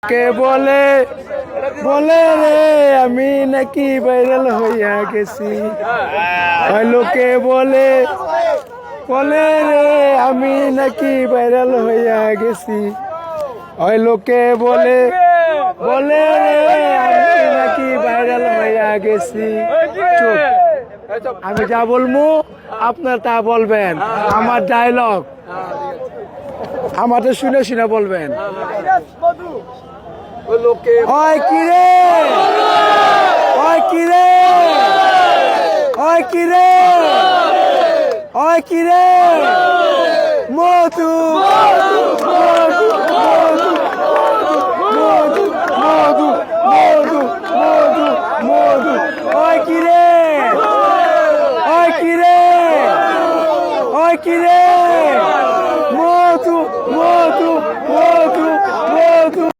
কে বলে বলে রে আমি নাকি ভাইরাল হইয়া গেছি। লোকে বলে বলে রে আমি নাকি ভাইরাল হইয়া গেছি। লোকে বলে বলে রে আমি নাকি ভাইরাল হইয়া গেছি। আমি যা বলবো আপনার তা বলবেন। আমার ডায়লগ আমাদের শুনে শুনে বলবেন। ওই কিরে ওই কিরে ওই কিরে ওই কিরে মধু মধু মধু